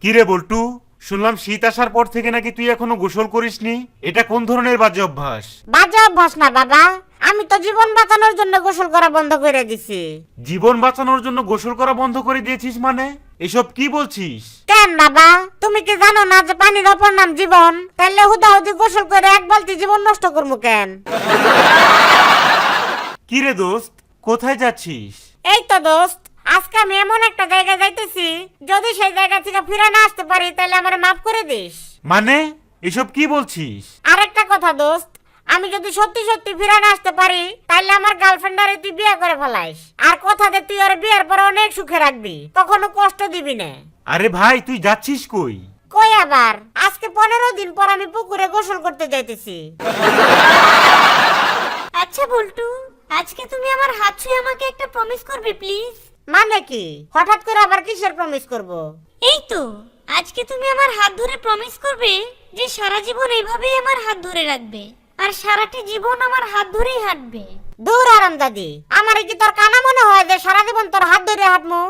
কিরে বল্টু, শুনলাম শীত আসার পর থেকে নাকি তুই এখনো গোসল করিসনি। এটা কোন ধরনের বাজে অভ্যাস? বাজে অভ্যাস না বাবা, আমি তো জীবন বাঁচানোর জন্য গোসল করা বন্ধ করে দিছি। জীবন বাঁচানোর জন্য গোসল করা বন্ধ করে দিয়েছিস মানে? এসব কি বলছিস? কেন বাবা, তুমি কি জানো না যে পানির অপর নাম জীবন? তাহলে হুদাহুদি গোসল করে এক বালতি জীবন নষ্ট করবো কেন? কিরে দোস্ত, কোথায় যাচ্ছিস? এই তো দোস্ত, আজকে আমি এমন একটা জায়গায় যাইতেছি, যদি সেই জায়গা থেকে ফিরে না আসতে পারি তাহলে আমার মাফ করে দিস। মানে এসব কি বলছিস? আরেকটা কথা দোস্ত, আমি যদি সত্যি সত্যি ফিরে না আসতে পারি তাহলে আমার গার্লফ্রেন্ডারে তুই বিয়ে করে ফেলাইস, আর কথা দে তুই ওর বিয়ের পর অনেক সুখে রাখবি, কখনো কষ্ট দিবি না। আরে ভাই, তুই যাচ্ছিস কই? কই আবার, আজকে 15 দিন পর আমি পুকুরে গোসল করতে যাইতেছি। আচ্ছা বল্টু, আজকে তুমি আমার হাত ছুঁয়ে আমাকে একটা প্রমিস করবে প্লিজ? মানে কি, হঠাৎ করে আবার কিসের প্রমিস করব? এই তো, আজকে তুমি আমার হাত ধরে প্রমিস করবে যে সারা জীবন এইভাবেই আমার হাত ধরে রাখবে, আর সারাটি জীবন আমার হাত ধরেই হাঁটবে। দূর আরাম দাদি, আমার কি তোর কানা মনে হয় যে সারা জীবন তোর হাত ধরে হাঁটমু?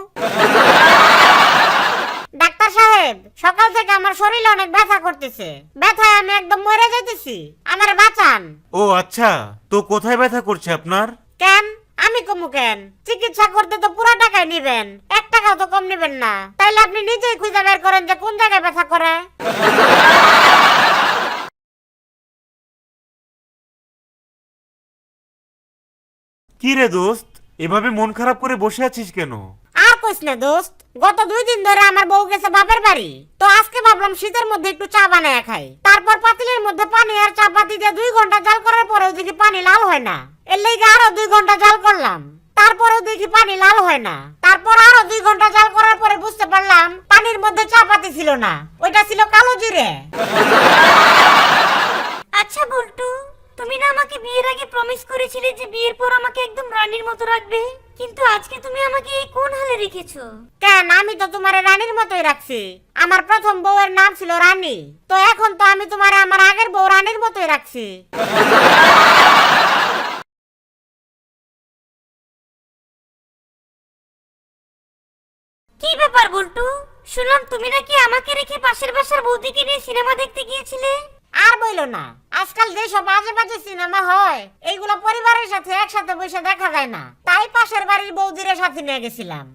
ডাক্তার সাহেব, সকাল থেকে আমার শরীরে অনেক ব্যথা করতেছে, ব্যথায় আমি একদম মরে যাইতেছি, আমারে বাঁচান। ও আচ্ছা, তো কোথায় ব্যথা করছে আপনার? কেন আমি কমু কেন? চিকিৎসা করতে তো পুরো টাকাই নিবেন, 1 টাকাও তো কম নিবেন না। তাইলে আপনি নিজেই খুঁজে বের করেন যে কোন জায়গায় ব্যথা করে। কি রে দোস্ত, এভাবে মন খারাপ করে বসে আছিস কেন? আর কইস না দোস্ত, গত 2 দিন ধরে আমার বউ গেছে বাপের বাড়ি, তো আজকে ভাবলাম শীতের মধ্যে একটু চা বানায় খাই। তারপর পাতিলের মধ্যে পানি আর চা পাতি দিয়ে 2 ঘন্টা জাল করার পরেও দেখি পানি লাল হয় না। এর লাগি আরো 2 ঘন্টা জাল করলাম, তারপরেও দেখি পানি লাল হয় না। তারপর আরো 2 ঘন্টা জাল করার পরে বুঝতে পারলাম পানির মধ্যে চা পাতি ছিল না, ওইটা ছিল কালো জিরে। আচ্ছা বল্টু, তুমি না আমাকে বিয়ের আগে প্রমিস করেছিলে যে বিয়ের পর আমাকে একদম রানীর মতো রাখবে, কিন্তু আজকে তুমি আমাকে এই কোন হালে রেখেছো? কেন, আমি তো তোমারে রানীর মতোই রাখছি। আমার প্রথম বউয়ের নাম ছিল রানী, তো এখন তো আমি তোমারে আমার আগের বউ রানীর মতোই রাখছি। কি ব্যাপার বল্টু, শুনলাম তুমি নাকি আমাকে রেখে পাশের বাসার বৌদিকে নিয়ে সিনেমা দেখতে গিয়েছিলে? আর বইলো না, আজকাল যেসব বাজে বাজে সিনেমা হয় এইগুলো পরিবারের সাথে একসাথে বসে দেখা যায় না, তাই পাশের বাড়ির বৌদিরে সাথে নিয়ে গেছিলাম।